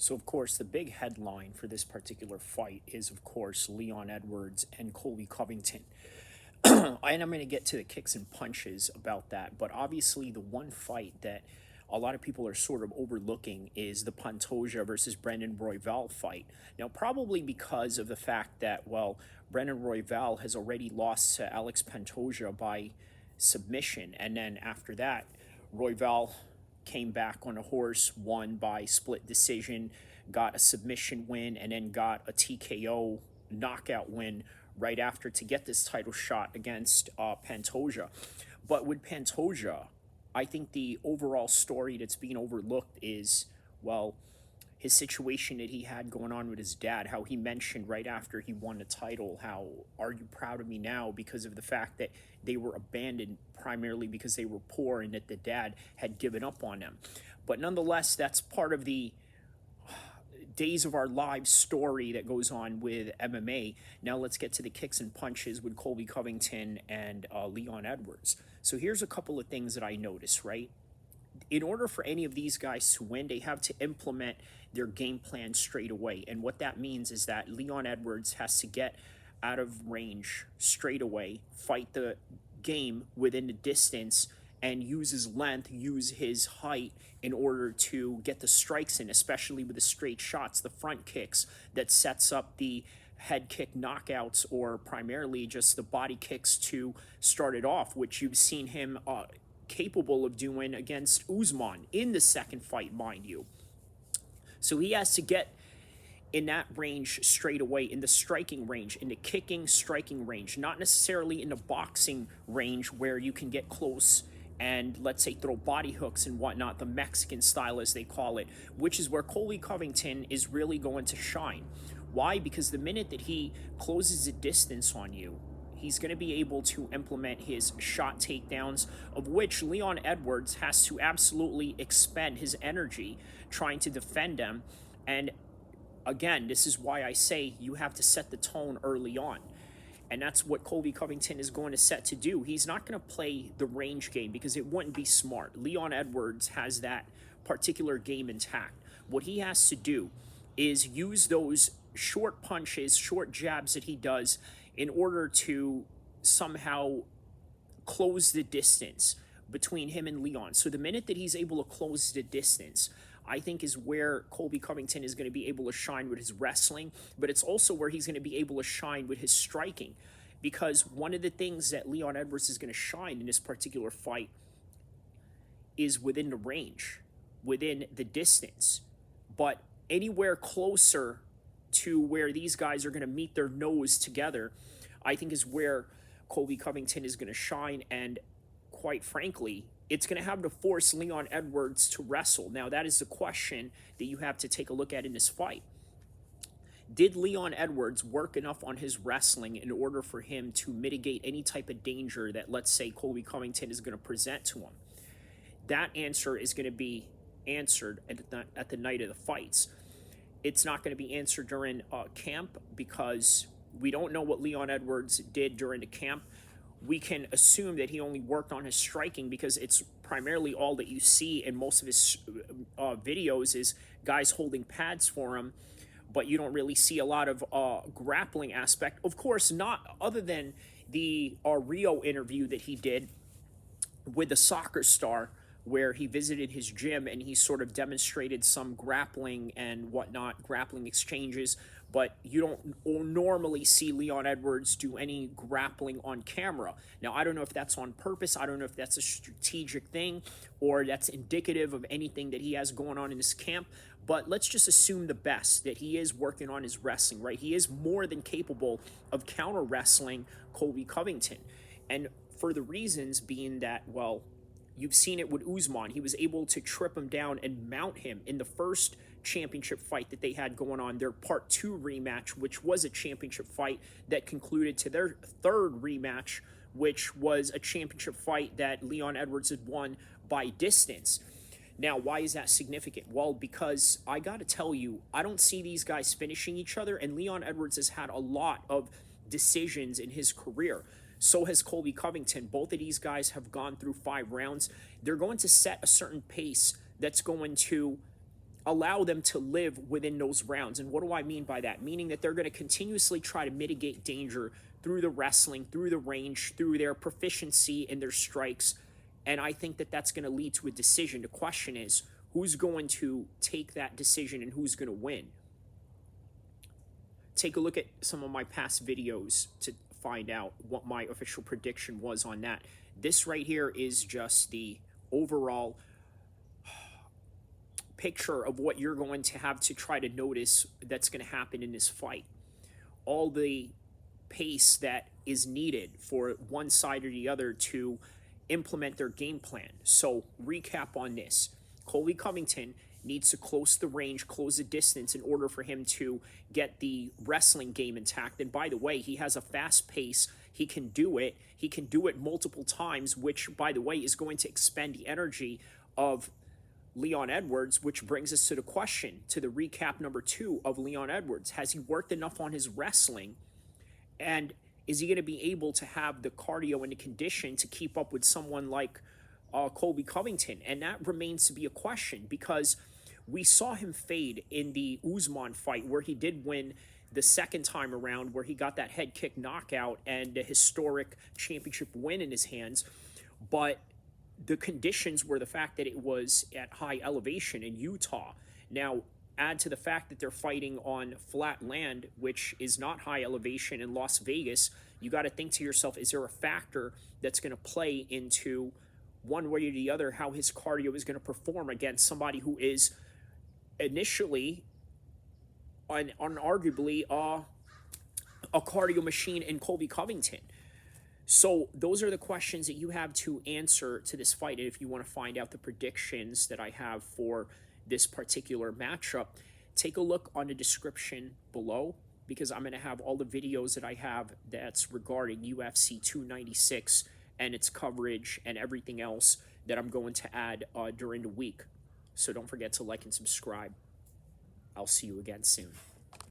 So, of course, the big headline for this particular fight is, of course, Leon Edwards and Colby Covington. And I'm going to get to the kicks and punches about that. But obviously, the one fight that a lot of people are sort of overlooking is the Pantoja versus Brendan Royval fight. Now, probably because of the fact that, well, Brendan Royval has already lost to Alex Pantoja by submission. And then after that, Royval came back on a horse, won by split decision, got a submission win, and then got a TKO knockout win right after to get this title shot against Pantoja. But with Pantoja, I think the overall story that's being overlooked is, well, his situation that he had going on with his dad, how he mentioned right after he won the title, how, are you proud of me now, because of the fact that they were abandoned primarily because they were poor and that the dad had given up on them. But nonetheless, that's part of the days of our lives story that goes on with MMA. Now let's get to the kicks and punches with Colby Covington and Leon Edwards. So here's a couple of things that I noticed, right? In order for any of these guys to win, they have to implement their game plan straight away. And what that means is that Leon Edwards has to get out of range straight away, fight the game within the distance, and use his length, use his height in order to get the strikes in, especially with the straight shots, the front kicks that sets up the head kick knockouts, or primarily just the body kicks to start it off, which you've seen him capable of doing against Usman in the second fight, mind you. So he has to get in that range straight away, in the striking range, in the kicking, striking range, not necessarily in the boxing range where you can get close and, let's say, throw body hooks and whatnot, the Mexican style as they call it, which is where Colby Covington is really going to shine. Why? Because the minute that he closes the distance on you, he's going to be able to implement his shot takedowns, of which Leon Edwards has to absolutely expend his energy trying to defend them. And again, this is why I say you have to set the tone early on. And that's what Colby Covington is going to set to do. He's not going to play the range game because it wouldn't be smart. Leon Edwards has that particular game intact. What he has to do is use those short punches, short jabs that he does in order to somehow close the distance between him and Leon. So the minute that he's able to close the distance, I think is where Colby Covington is going to be able to shine with his wrestling, but it's also where he's going to be able to shine with his striking. Because one of the things that Leon Edwards is going to shine in this particular fight is within the range, within the distance. But anywhere closer to where these guys are going to meet their nose together, I think is where Colby Covington is going to shine. And quite frankly, it's going to have to force Leon Edwards to wrestle. Now, that is the question that you have to take a look at in this fight. Did Leon Edwards work enough on his wrestling in order for him to mitigate any type of danger that, let's say, Colby Covington is going to present to him? That answer is going to be answered at the night of the fights. It's not going to be answered during camp because we don't know what Leon Edwards did during the camp. We can assume that he only worked on his striking because it's primarily all that you see in most of his videos is guys holding pads for him, but you don't really see a lot of grappling aspect. Of course, not other than the Rio interview that he did with the soccer star, where he visited his gym and he sort of demonstrated some grappling and whatnot, grappling exchanges. But you don't normally see Leon Edwards do any grappling on camera. Now, I don't know if that's on purpose. I don't know if that's a strategic thing or that's indicative of anything that he has going on in his camp. But let's just assume the best, that he is working on his wrestling, right? He is more than capable of counter wrestling Colby Covington. And for the reasons being that, well, you've seen it with Usman. He was able to trip him down and mount him in the first championship fight that they had going on, their part 2 rematch, which was a championship fight that concluded to their third rematch, which was a championship fight that Leon Edwards had won by distance. Now, why is that significant? Well, because I got to tell you, I don't see these guys finishing each other, and Leon Edwards has had a lot of decisions in his career. So has Colby Covington. Both of these guys have gone through 5 rounds. They're going to set a certain pace that's going to allow them to live within those rounds. And what do I mean by that? Meaning that they're going to continuously try to mitigate danger through the wrestling, through the range, through their proficiency in their strikes. And I think that that's going to lead to a decision. The question is, who's going to take that decision and who's going to win? Take a look at some of my past videos to find out what my official prediction was on that. This right here is just the overall picture of what you're going to have to try to notice that's going to happen in this fight. All the pace that is needed for one side or the other to implement their game plan. So recap on this. Colby Covington needs to close the range, close the distance in order for him to get the wrestling game intact. And by the way, he has a fast pace. He can do it. He can do it multiple times, which, by the way, is going to expend the energy of Leon Edwards, which brings us to the question, to the recap number 2 of Leon Edwards. Has he worked enough on his wrestling? And is he going to be able to have the cardio and the condition to keep up with someone like Colby Covington? And that remains to be a question, because we saw him fade in the Usman fight, where he did win the second time around, where he got that head kick knockout and a historic championship win in his hands. But the conditions were the fact that it was at high elevation in Utah. Now, add to the fact that they're fighting on flat land, which is not high elevation in Las Vegas. You got to think to yourself, is there a factor that's going to play into one way or the other how his cardio is going to perform against somebody who is initially and unarguably a cardio machine in Colby Covington? So those are the questions that you have to answer to this fight. And if you want to find out the predictions that I have for this particular matchup, take a look on the description below, because I'm going to have all the videos that I have that's regarding UFC 296 and its coverage and everything else that I'm going to add during the week. So don't forget to like and subscribe. I'll see you again soon.